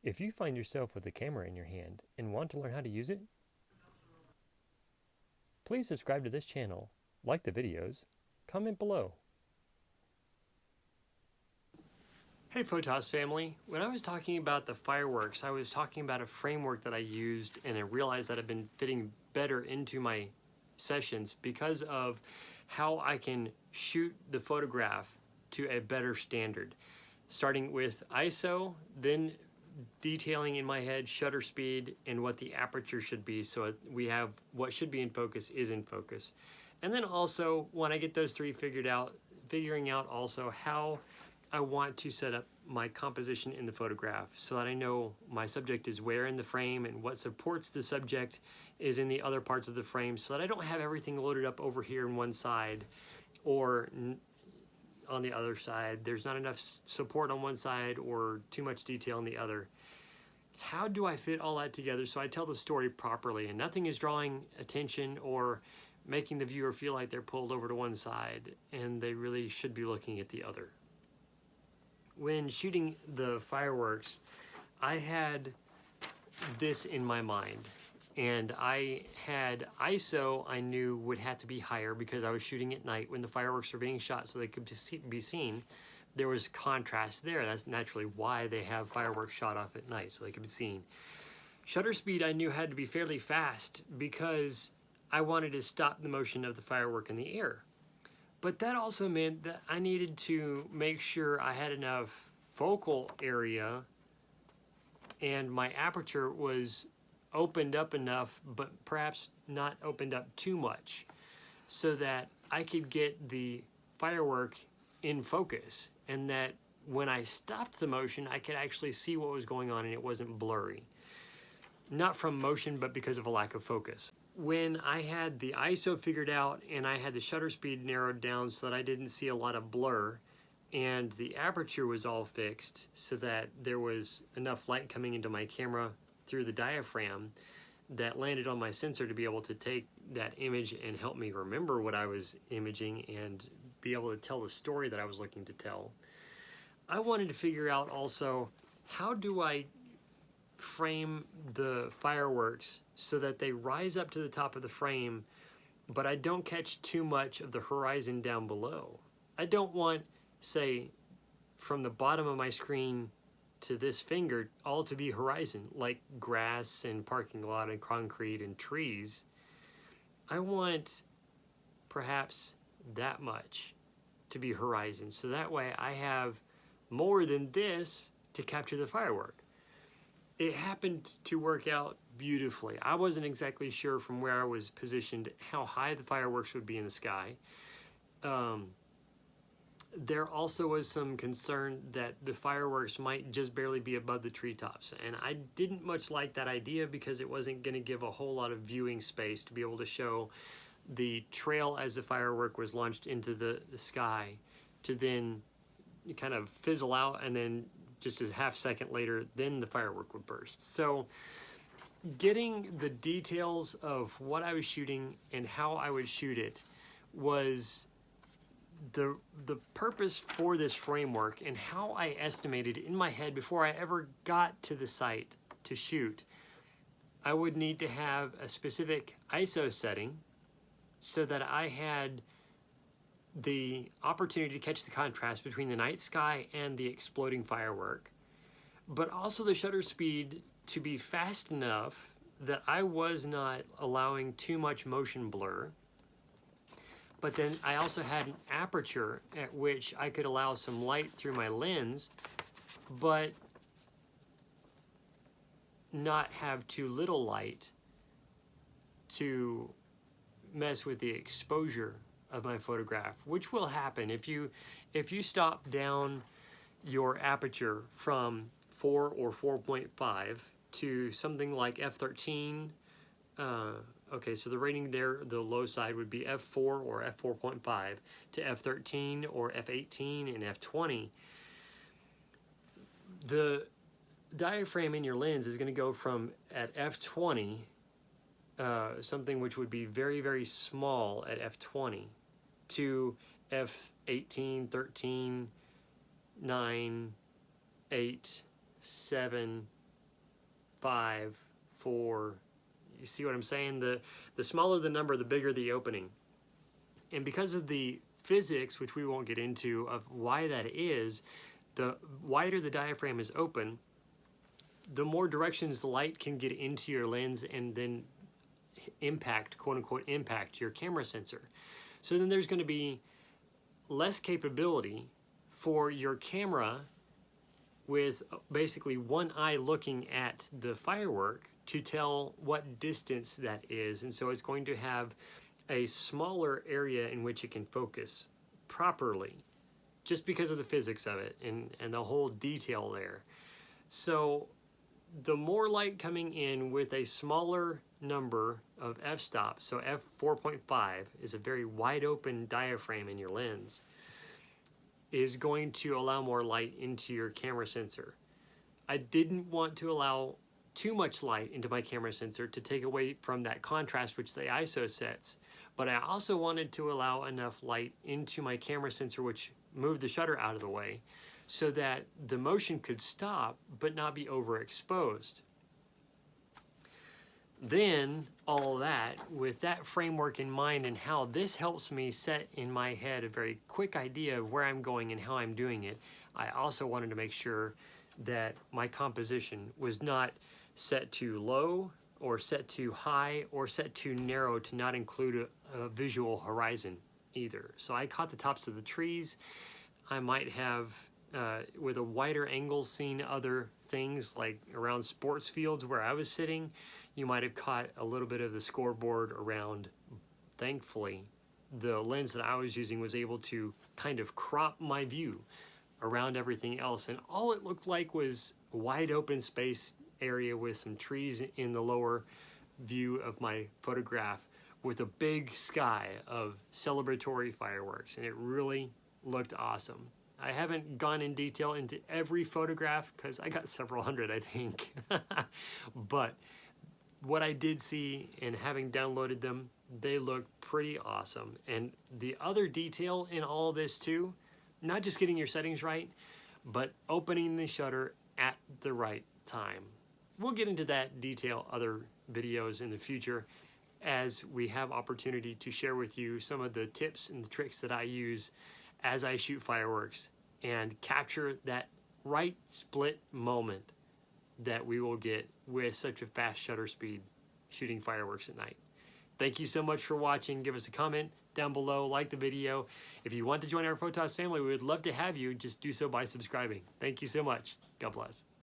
If you find yourself with a camera in your hand and want to learn how to use it, please subscribe to this channel, like the videos, comment below. Hey Photos family, when I was talking about the fireworks, I was talking about a framework that I used, and I realized that I've been fitting better into my sessions because of how I can shoot the photograph to a better standard. Starting with ISO, then detailing in my head shutter speed and what the aperture should be, so we have what should be in focus is in focus. And then also, when I get those three figured out, figuring out also how I want to set up my composition in the photograph so that I know my subject is where in the frame and what supports the subject is in the other parts of the frame, so that I don't have everything loaded up over here on one side or on the other side. There's not enough support on one side or too much detail on the other. How do I fit all that together so I tell the story properly and nothing is drawing attention or making the viewer feel like they're pulled over to one side and they really should be looking at the other? When shooting the fireworks, I had this in my mind, and I had ISO I knew would have to be higher because I was shooting at night when the fireworks were being shot so they could be seen. There was contrast there. That's naturally why they have fireworks shot off at night, so they could be seen. Shutter speed I knew had to be fairly fast because I wanted to stop the motion of the firework in the air. But that also meant that I needed to make sure I had enough focal area and my aperture was opened up enough, but perhaps not opened up too much, so that I could get the firework in focus and that when I stopped the motion, I could actually see what was going on and it wasn't blurry. Not from motion, but because of a lack of focus. When I had the ISO figured out and I had the shutter speed narrowed down so that I didn't see a lot of blur, and the aperture was all fixed so that there was enough light coming into my camera through the diaphragm that landed on my sensor to be able to take that image and help me remember what I was imaging and be able to tell the story that I was looking to tell. I wanted to figure out also, how do I frame the fireworks so that they rise up to the top of the frame, but I don't catch too much of the horizon down below. I don't want, say, from the bottom of my screen to this finger all to be horizon, like grass and parking lot and concrete and trees. I want perhaps that much to be horizon, so that way I have more than this to capture the firework. It happened to work out beautifully. I wasn't exactly sure from where I was positioned how high the fireworks would be in the sky. There also was some concern that the fireworks might just barely be above the treetops, and I didn't much like that idea because it wasn't going to give a whole lot of viewing space to be able to show the trail as the firework was launched into the sky to then kind of fizzle out, and then just a half second later, then the firework would burst. So getting the details of what I was shooting and how I would shoot it was the purpose for this framework, and how I estimated in my head before I ever got to the site to shoot. I would need to have a specific ISO setting so that I had the opportunity to catch the contrast between the night sky and the exploding firework, but also the shutter speed to be fast enough that I was not allowing too much motion blur. But then I also had an aperture at which I could allow some light through my lens, but not have too little light to mess with the exposure of my photograph, which will happen if you stop down your aperture from 4 or 4.5 to something like f13. Okay, so the rating there, the low side would be f4 or f4.5 to f13 or f18 and f20. The diaphragm in your lens is going to go from at f20, something which would be very, very small at f20, to f18, 13, 9, 8, 7, 5, 4. You see what I'm saying? The smaller the number, the bigger the opening. And because of the physics, which we won't get into, of why that is, the wider the diaphragm is open, the more directions the light can get into your lens and then impact, quote unquote, impact your camera sensor. So then there's going to be less capability for your camera with basically one eye looking at the firework to tell what distance that is. And so it's going to have a smaller area in which it can focus properly, just because of the physics of it and the whole detail there. So the more light coming in with a smaller number of f-stop, so f4.5 is a very wide open diaphragm in your lens, is going to allow more light into your camera sensor. I didn't want to allow too much light into my camera sensor to take away from that contrast which the ISO sets, but I also wanted to allow enough light into my camera sensor which moved the shutter out of the way so that the motion could stop but not be overexposed. Then all that, with that framework in mind and how this helps me set in my head a very quick idea of where I'm going and how I'm doing it, I also wanted to make sure that my composition was not set too low or set too high or set too narrow to not include a visual horizon either. So I caught the tops of the trees. I might have, with a wider angle, seen other things like around sports fields where I was sitting. You might have caught a little bit of the scoreboard around. Thankfully, the lens that I was using was able to kind of crop my view around everything else, and all it looked like was a wide open space area with some trees in the lower view of my photograph with a big sky of celebratory fireworks, and it really looked awesome. I haven't gone in detail into every photograph because I got several hundred, I think. But what I did see, and having downloaded them, they look pretty awesome. And the other detail in all this too, not just getting your settings right, but opening the shutter at the right time. We'll get into that detail other videos in the future as we have opportunity to share with you some of the tips and the tricks that I use as I shoot fireworks and capture that right split moment that we will get with such a fast shutter speed shooting fireworks at night. Thank you so much for watching. Give us a comment down below, like the video. If you want to join our Photos family, we would love to have you. Just do so by subscribing. Thank you so much. God bless.